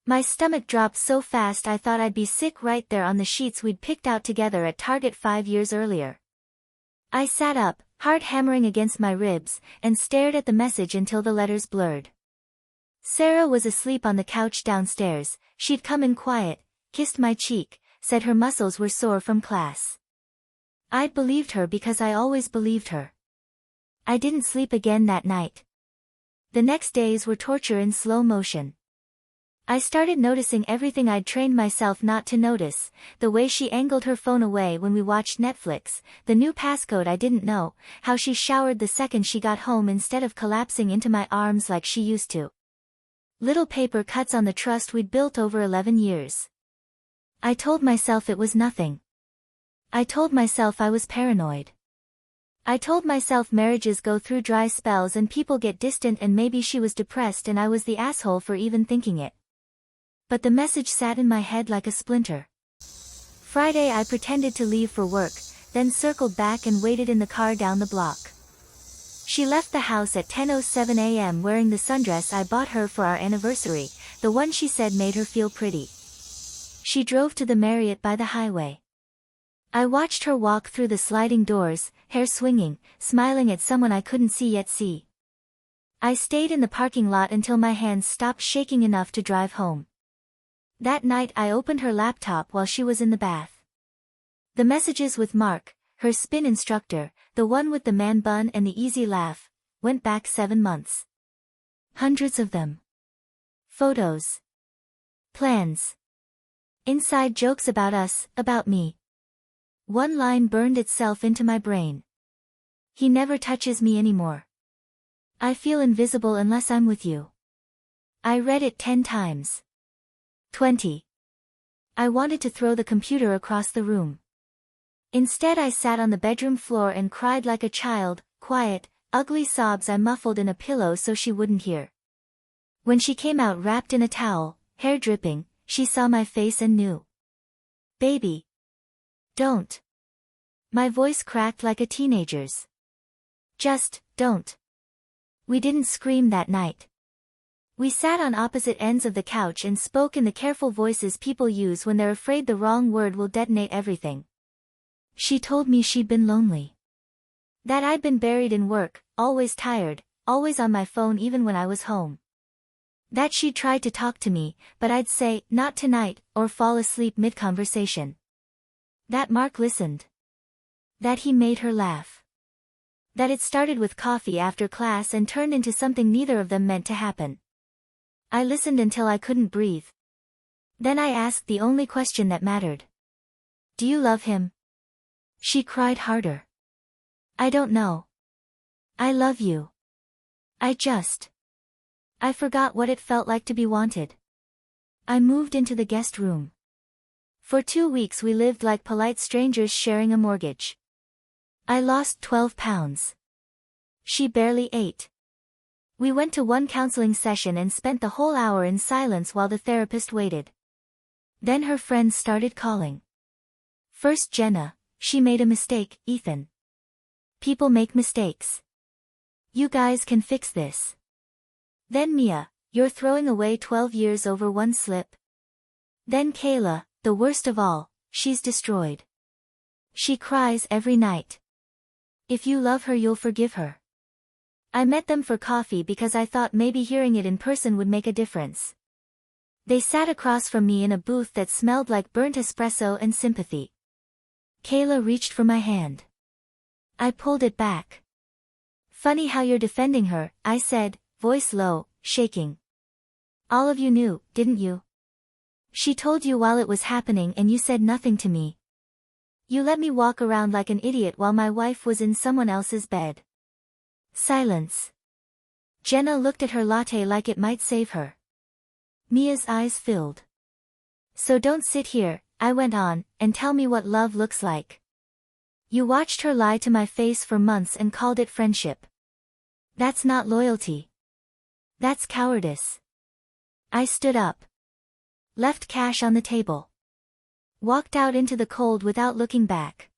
My stomach dropped so fast I thought I'd be sick right there on the sheets we'd picked out together at Target 5 years earlier. I sat up, heart hammering against my ribs, and stared at the message until the letters blurred. Sarah was asleep on the couch downstairs. She'd come in quiet, kissed my cheek, said her muscles were sore from class. I'd believed her because I always believed her. I didn't sleep again that night. The next days were torture in slow motion. I started noticing everything I'd trained myself not to notice, the way she angled her phone away when we watched Netflix, the new passcode I didn't know, how she showered the second she got home instead of collapsing into my arms like she used to. Little paper cuts on the trust we'd built over 11 years. I told myself it was nothing. I told myself I was paranoid. I told myself marriages go through dry spells and people get distant, and maybe she was depressed and I was the asshole for even thinking it. But the message sat in my head like a splinter. Friday I pretended to leave for work, then circled back and waited in the car down the block. She left the house at 10:07 a.m. wearing the sundress I bought her for our anniversary, the one she said made her feel pretty. She drove to the Marriott by the highway. I watched her walk through the sliding doors, hair swinging, smiling at someone I couldn't see yet see. I stayed in the parking lot until my hands stopped shaking enough to drive home. That night I opened her laptop while she was in the bath. The messages with Mark, her spin instructor, the one with the man bun and the easy laugh, went back 7 months. Hundreds of them. Photos. Plans. Inside jokes about us, about me. One line burned itself into my brain. He never touches me anymore. I feel invisible unless I'm with you. I read it 10 times. 20. I wanted to throw the computer across the room. Instead I sat on the bedroom floor and cried like a child, quiet, ugly sobs I muffled in a pillow so she wouldn't hear. When she came out wrapped in a towel, hair dripping, she saw my face and knew. Baby. Don't. My voice cracked like a teenager's. Just, don't. We didn't scream that night. We sat on opposite ends of the couch and spoke in the careful voices people use when they're afraid the wrong word will detonate everything. She told me she'd been lonely. That I'd been buried in work, always tired, always on my phone even when I was home. That she'd tried to talk to me, but I'd say, not tonight, or fall asleep mid-conversation. That Mark listened. That he made her laugh. That it started with coffee after class and turned into something neither of them meant to happen. I listened until I couldn't breathe. Then I asked the only question that mattered. Do you love him? She cried harder. I don't know. I love you. I forgot what it felt like to be wanted. I moved into the guest room. For 2 weeks we lived like polite strangers sharing a mortgage. I lost 12 pounds. She barely ate. We went to one counseling session and spent the whole hour in silence while the therapist waited. Then her friends started calling. First Jenna, she made a mistake, Ethan. People make mistakes. You guys can fix this. Then Mia, you're throwing away 12 years over one slip. Then Kayla, the worst of all, she's destroyed. She cries every night. If you love her you'll forgive her. I met them for coffee because I thought maybe hearing it in person would make a difference. They sat across from me in a booth that smelled like burnt espresso and sympathy. Kayla reached for my hand. I pulled it back. Funny how you're defending her, I said, voice low, shaking. All of you knew, didn't you? She told you while it was happening and you said nothing to me. You let me walk around like an idiot while my wife was in someone else's bed. Silence. Jenna looked at her latte like it might save her. Mia's eyes filled. So don't sit here, I went on, and tell me what love looks like. You watched her lie to my face for months and called it friendship. That's not loyalty. That's cowardice. I stood up. Left cash on the table. Walked out into the cold without looking back.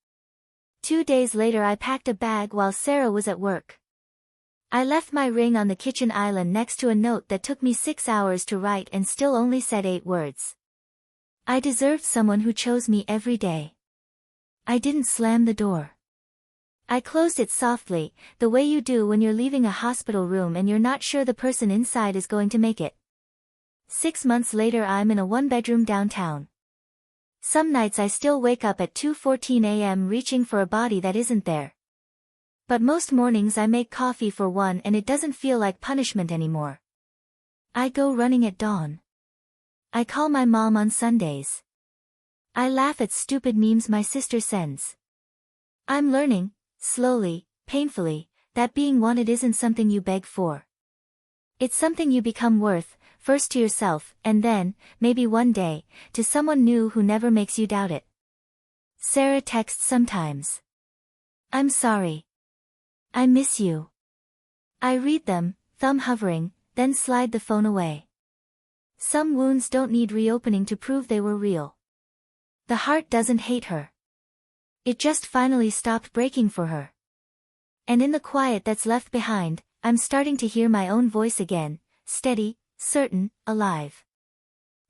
2 days later I packed a bag while Sarah was at work. I left my ring on the kitchen island next to a note that took me 6 hours to write and still only said 8 words. I deserved someone who chose me every day. I didn't slam the door. I closed it softly, the way you do when you're leaving a hospital room and you're not sure the person inside is going to make it. 6 months later I'm in a one-bedroom downtown. Some nights I still wake up at 2:14 a.m. reaching for a body that isn't there. But most mornings I make coffee for one and it doesn't feel like punishment anymore. I go running at dawn. I call my mom on Sundays. I laugh at stupid memes my sister sends. I'm learning, slowly, painfully, that being wanted isn't something you beg for. It's something you become worth, first to yourself, and then, maybe one day, to someone new who never makes you doubt it. Sarah texts sometimes. I'm sorry. I miss you. I read them, thumb hovering, then slide the phone away. Some wounds don't need reopening to prove they were real. The heart doesn't hate her. It just finally stopped breaking for her. And in the quiet that's left behind, I'm starting to hear my own voice again, steady, certain, alive.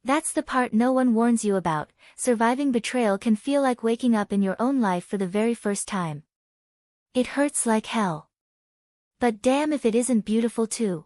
That's the part no one warns you about. Surviving betrayal can feel like waking up in your own life for the very first time. It hurts like hell. But damn if it isn't beautiful too.